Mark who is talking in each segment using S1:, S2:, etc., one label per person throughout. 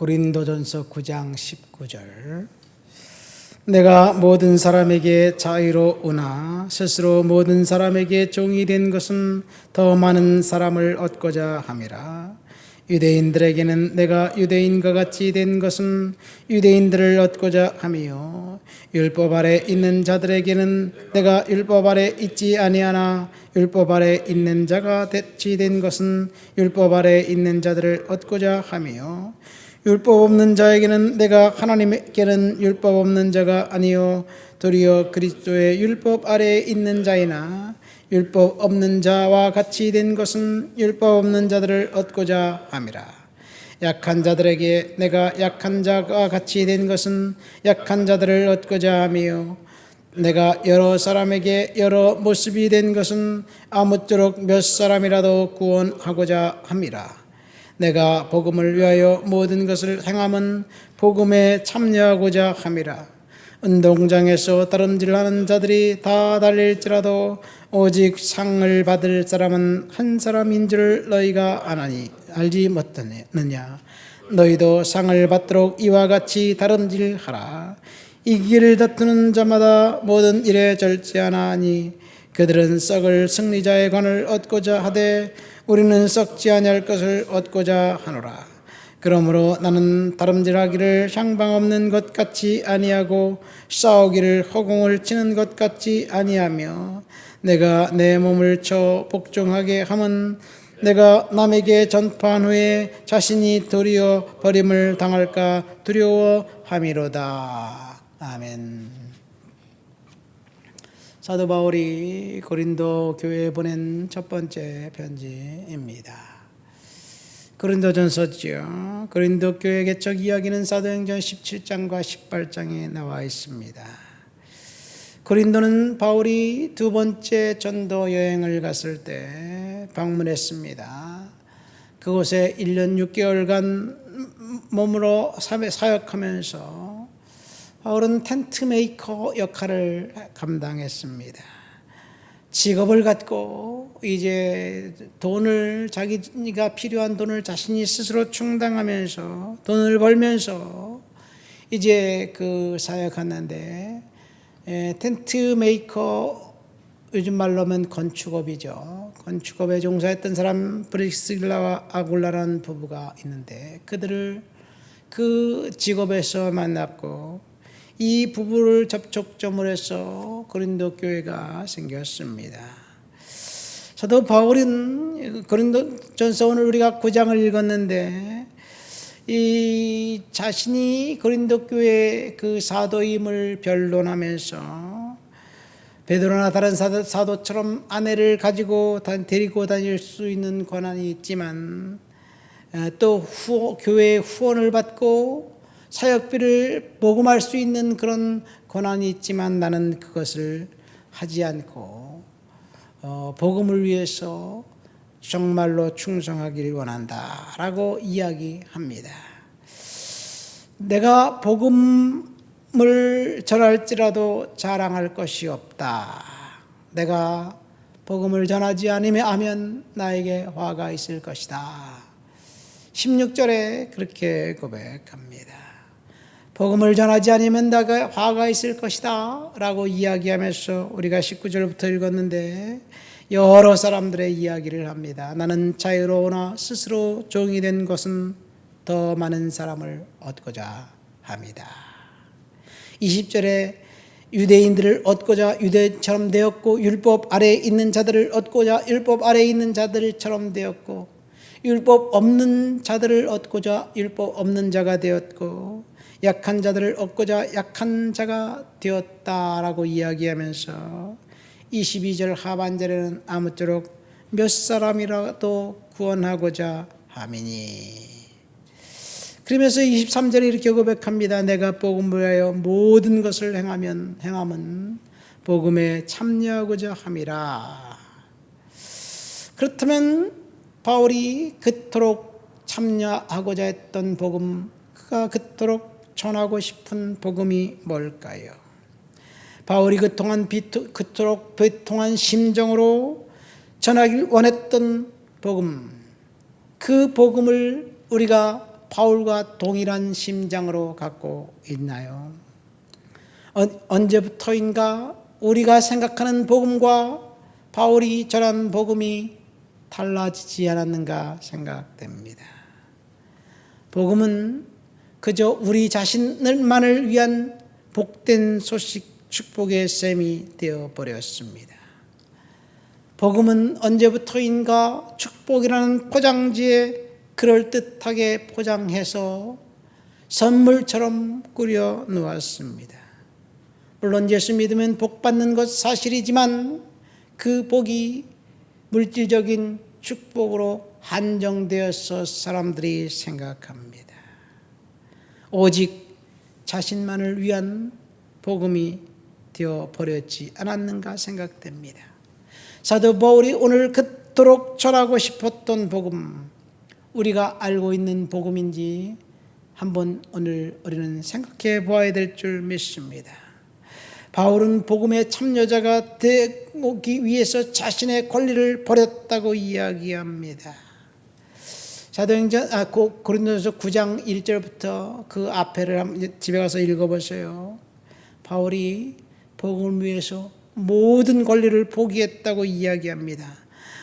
S1: 고린도전서 9장 19절. 내가 모든 사람에게 자유로우나 스스로 모든 사람에게 종이 된 것은 더 많은 사람을 얻고자 함이라. 유대인들에게는 내가 유대인과 같이 된 것은 유대인들을 얻고자 함이요, 율법 아래 있는 자들에게는 내가 율법 아래 있지 아니하나 율법 아래 있는 자가 같이 된 것은 율법 아래 있는 자들을 얻고자 함이요, 율법 없는 자에게는 내가 하나님께는 율법 없는 자가 아니요 도리어 그리스도의 율법 아래에 있는 자이나 율법 없는 자와 같이 된 것은 율법 없는 자들을 얻고자 함이라. 약한 자들에게 내가 약한 자가 같이 된 것은 약한 자들을 얻고자 하며, 내가 여러 사람에게 여러 모습이 된 것은 아무쪼록 몇 사람이라도 구원하고자 함이라. 내가 복음을 위하여 모든 것을 행함은 복음에 참여하고자 함이라. 운동장에서 다름질하는 자들이 다 달릴지라도 오직 상을 받을 사람은 한 사람인 줄 너희가 알지 못하느냐. 너희도 상을 받도록 이와 같이 다름질하라. 이기를 다투는 자마다 모든 일에 절제하나니 그들은 썩을 승리자의 관을 얻고자 하되 우리는 썩지 아니할 것을 얻고자 하노라. 그러므로 나는 다름질하기를 향방 없는 것 같이 아니하고 싸우기를 허공을 치는 것 같이 아니하며, 내가 내 몸을 쳐 복종하게 함은 내가 남에게 전파한 후에 자신이 도리어 버림을 당할까 두려워함이로다. 아멘. 사도 바울이 고린도 교회에 보낸 첫 번째 편지입니다. 고린도전서죠. 고린도 교회 개척 이야기는 사도행전 17장과 18장에 나와 있습니다. 고린도는 바울이 두 번째 전도 여행을 갔을 때 방문했습니다. 그곳에 1년 6개월간 몸으로 사역하면서 바울은 텐트 메이커 역할을 감당했습니다. 직업을 갖고 이제 돈을, 자기가 필요한 돈을 자신이 스스로 충당하면서 돈을 벌면서 이제 그 사역하는데, 텐트 메이커, 요즘 말로 하면 건축업이죠. 건축업에 종사했던 사람, 브리스길라와 아굴라라는 부부가 있는데 그들을 그 직업에서 만났고, 이 부부를 접촉점으로 해서 고린도 교회가 생겼습니다. 사도 바울은 고린도전서, 오늘 우리가 9장을 읽었는데 이 자신이 고린도 교회의 그 사도임을 변론하면서 베드로나 다른 사도처럼 아내를 가지고 데리고 다닐 수 있는 권한이 있지만 또 교회의 후원을 받고 사역비를 모금할 수 있는 그런 권한이 있지만 나는 그것을 하지 않고 복음을 위해서 정말로 충성하기를 원한다라고 이야기합니다. 내가 복음을 전할지라도 자랑할 것이 없다. 내가 복음을 전하지 않으면 나에게 화가 있을 것이다. 16절에 그렇게 고백합니다. 복음을 전하지 않으면 내가 화가 있을 것이다 라고 이야기하면서 우리가 19절부터 읽었는데 여러 사람들의 이야기를 합니다. 나는 자유로우나 스스로 종이 된 것은 더 많은 사람을 얻고자 합니다. 20절에 유대인들을 얻고자 유대처럼 되었고, 율법 아래에 있는 자들을 얻고자 율법 아래에 있는 자들처럼 되었고, 율법 없는 자들을 얻고자 율법 없는 자가 되었고, 약한 자들을 얻고자 약한 자가 되었다라고 이야기하면서 22절 하반절에는 아무쪼록 몇 사람이라도 구원하고자 함이니, 그러면서 23절에 이렇게 고백합니다. 내가 복음을 위하여 모든 것을 행함은 복음에 참여하고자 함이라. 그렇다면 바울이 그토록 참여하고자 했던 복음, 그가 그토록 전하고 싶은 복음이 뭘까요? 바울이 그토록 비통한 심정으로 전하길 원했던 복음, 그 복음을 우리가 바울과 동일한 심장으로 갖고 있나요? 언제부터인가 우리가 생각하는 복음과 바울이 전한 복음이 달라지지 않았는가 생각됩니다. 복음은 그저 우리 자신을만을 위한 복된 소식, 축복의 셈이 되어버렸습니다. 복음은 언제부터인가 축복이라는 포장지에 그럴듯하게 포장해서 선물처럼 꾸려 놓았습니다. 물론 예수 믿으면 복 받는 것 사실이지만 그 복이 물질적인 축복으로 한정되어서 사람들이 생각합니다. 오직 자신만을 위한 복음이 되어버렸지 않았는가 생각됩니다. 사도 바울이 오늘 그토록 전하고 싶었던 복음, 우리가 알고 있는 복음인지 한번 오늘 우리는 생각해 보아야 될 줄 믿습니다. 바울은 복음의 참여자가 되기 위해서 자신의 권리를 버렸다고 이야기합니다. 사도행전 고린도전서 9장 1절부터 그 앞에를 집에 가서 읽어보세요. 바울이 복음을 위해서 모든 권리를 포기했다고 이야기합니다.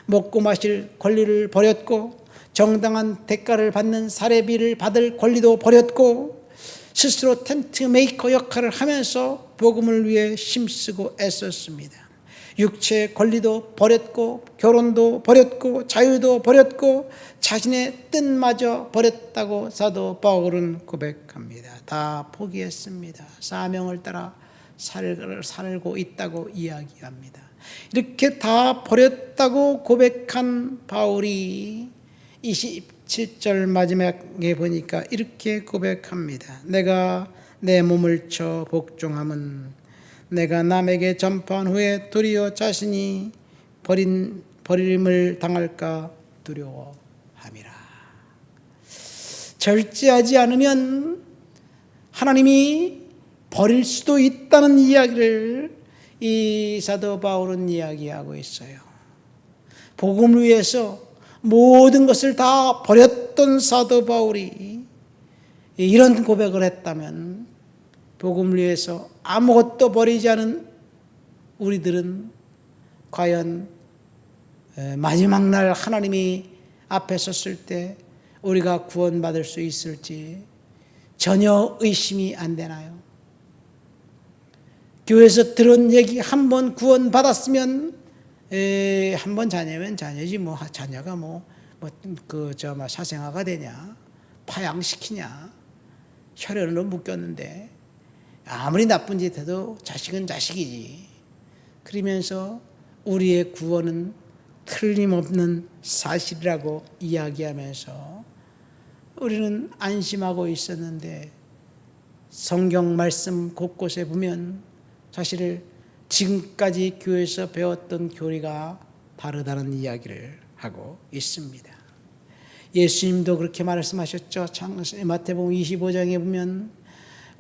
S1: 먹고 마실 권리를 버렸고 정당한 대가를 받는 사례비를 받을 권리도 버렸고 스스로 텐트 메이커 역할을 하면서 복음을 위해 힘쓰고 애썼습니다. 육체의 권리도 버렸고 결혼도 버렸고 자유도 버렸고 자신의 뜻마저 버렸다고 사도 바울은 고백합니다. 다 포기했습니다. 사명을 따라 살고 있다고 이야기합니다. 이렇게 다 버렸다고 고백한 바울이 27절 마지막에 보니까 이렇게 고백합니다. 내가 내 몸을 쳐 복종함은 내가 남에게 전파한 후에 도리어 자신이 버림을 당할까 두려워함이라. 절제하지 않으면 하나님이 버릴 수도 있다는 이야기를 이 사도 바울은 이야기하고 있어요. 복음을 위해서 모든 것을 다 버렸던 사도 바울이 이런 고백을 했다면 복음을 위해서 아무것도 버리지 않은 우리들은 과연 마지막 날 하나님이 앞에 섰을 때 우리가 구원받을 수 있을지 전혀 의심이 안 되나요? 교회에서 들은 얘기 한 번 구원받았으면 한 번 자녀면 자녀지 자녀가 사생아가 되냐 파양시키냐 혈연으로 묶였는데 아무리 나쁜 짓 해도 자식은 자식이지. 그러면서 우리의 구원은 틀림없는 사실이라고 이야기하면서 우리는 안심하고 있었는데 성경 말씀 곳곳에 보면 사실 지금까지 교회에서 배웠던 교리가 다르다는 이야기를 하고 있습니다. 예수님도 그렇게 말씀하셨죠. 마태복음 25장에 보면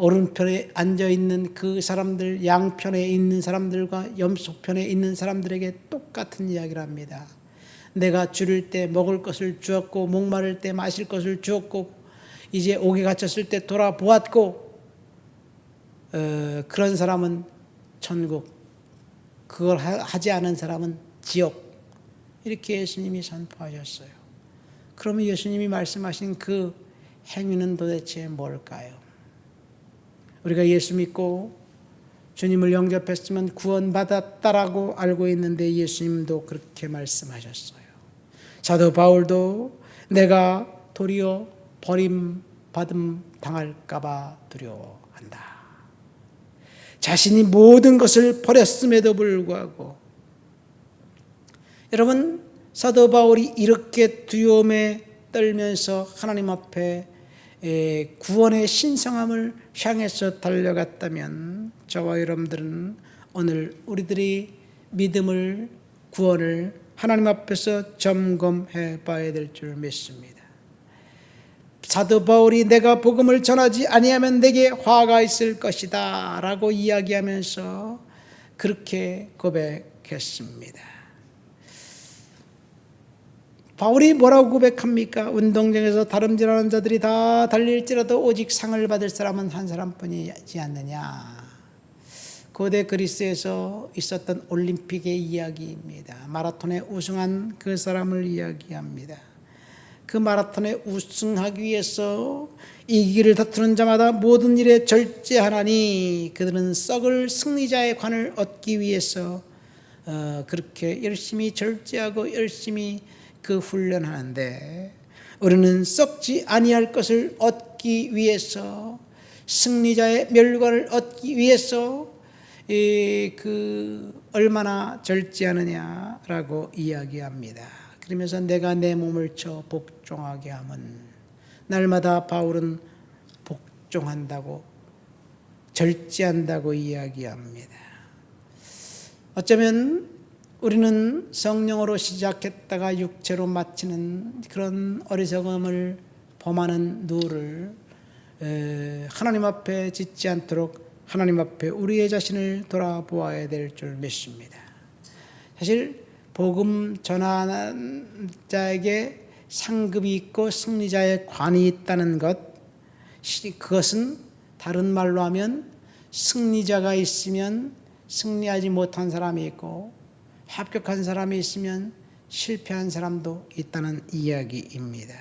S1: 오른편에 앉아있는 그 사람들, 양편에 있는 사람들과 염소편에 있는 사람들에게 똑같은 이야기를 합니다. 내가 줄일 때 먹을 것을 주었고 목마를 때 마실 것을 주었고 이제 옥에 갇혔을 때 돌아보았고 그런 사람은 천국, 그걸 하지 않은 사람은 지옥, 이렇게 예수님이 선포하셨어요. 그러면 예수님이 말씀하신 그 행위는 도대체 뭘까요? 우리가 예수 믿고 주님을 영접했으면 구원받았다라고 알고 있는데 예수님도 그렇게 말씀하셨어요. 사도 바울도 내가 도리어 버림받음 당할까 봐 두려워한다. 자신이 모든 것을 버렸음에도 불구하고 여러분 사도 바울이 이렇게 두려움에 떨면서 하나님 앞에 구원의 신성함을 향해서 달려갔다면 저와 여러분들은 오늘 우리들이 믿음을 구원을 하나님 앞에서 점검해 봐야 될 줄 믿습니다. 사도 바울이 내가 복음을 전하지 아니하면 내게 화가 있을 것이다 라고 이야기하면서 그렇게 고백했습니다. 바울이 뭐라고 고백합니까? 운동장에서 다름질하는 자들이 다 달릴지라도 오직 상을 받을 사람은 한 사람뿐이지 않느냐. 고대 그리스에서 있었던 올림픽의 이야기입니다. 마라톤에 우승한 그 사람을 이야기합니다. 그 마라톤에 우승하기 위해서 이 길을 다투는 자마다 모든 일에 절제하나니 그들은 썩을 승리자의 관을 얻기 위해서 그렇게 열심히 절제하고 열심히 그 훈련하는데, 우리는 썩지 아니할 것을 얻기 위해서, 승리자의 멸관을 얻기 위해서 얼마나 절제하느냐라고 이야기합니다. 그러면서 내가 내 몸을 쳐 복종하게 함은, 날마다 바울은 복종한다고, 절제한다고 이야기합니다. 어쩌면 우리는 성령으로 시작했다가 육체로 마치는 그런 어리석음을 범하는 누를 하나님 앞에 짓지 않도록 하나님 앞에 우리의 자신을 돌아보아야 될 줄 믿습니다. 사실 복음 전하는 자에게 상급이 있고 승리자의 관이 있다는 것, 그것은 다른 말로 하면 승리자가 있으면 승리하지 못한 사람이 있고 합격한 사람이 있으면 실패한 사람도 있다는 이야기입니다.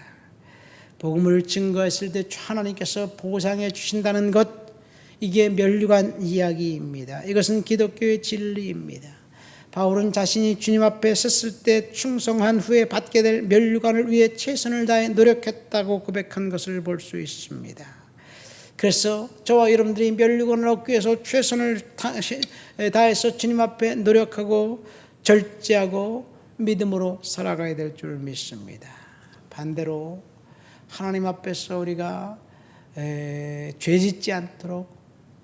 S1: 복음을 증거했을 때 하나님께서 보상해 주신다는 것, 이게 면류관 이야기입니다. 이것은 기독교의 진리입니다. 바울은 자신이 주님 앞에 섰을 때 충성한 후에 받게 될 면류관을 위해 최선을 다해 노력했다고 고백한 것을 볼 수 있습니다. 그래서 저와 여러분들이 면류관을 얻기 위해서 최선을 다해서 주님 앞에 노력하고 절제하고 믿음으로 살아가야 될 줄 믿습니다. 반대로 하나님 앞에서 우리가 죄짓지 않도록,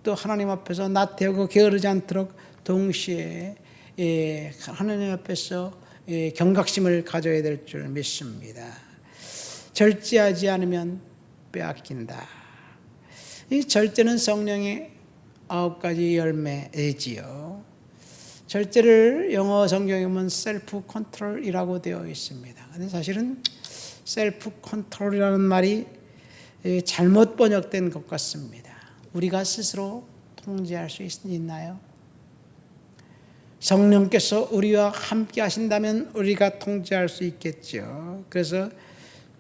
S1: 또 하나님 앞에서 나태하고 게으르지 않도록 동시에 하나님 앞에서 경각심을 가져야 될 줄 믿습니다. 절제하지 않으면 빼앗긴다. 이 절제는 성령의 9가지 열매이지요. 절제를 영어 성경에 보면 셀프 컨트롤이라고 되어 있습니다. 근데 사실은 셀프 컨트롤이라는 말이 잘못 번역된 것 같습니다. 우리가 스스로 통제할 수 있나요? 성령께서 우리와 함께 하신다면 우리가 통제할 수 있겠죠. 그래서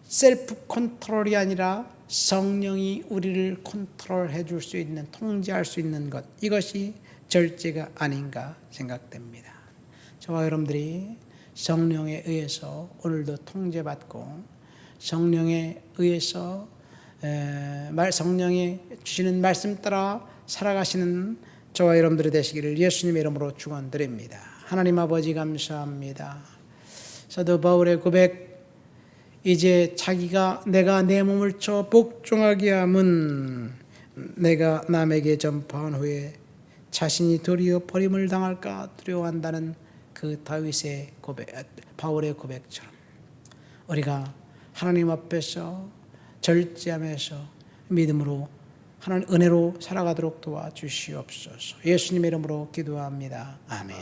S1: 셀프 컨트롤이 아니라 성령이 우리를 컨트롤해 줄 수 있는, 통제할 수 있는 것, 이것이 절제가 아닌가 생각됩니다. 저와 여러분들이 성령에 의해서 오늘도 통제받고 성령에 의해서 성령이 주시는 말씀 따라 살아가시는 저와 여러분들이 되시기를 예수님의 이름으로 축원드립니다. 하나님 아버지 감사합니다. 사도 바울의 고백, 이제 자기가 내가 내 몸을 쳐 복종하게 함은 내가 남에게 전파한 후에 자신이 도리어 버림을 당할까 두려워한다는 그 다윗의 고백, 바울의 고백처럼 우리가 하나님 앞에서 절제하면서 믿음으로 하나님 은혜로 살아가도록 도와주시옵소서. 예수님의 이름으로 기도합니다. 아멘.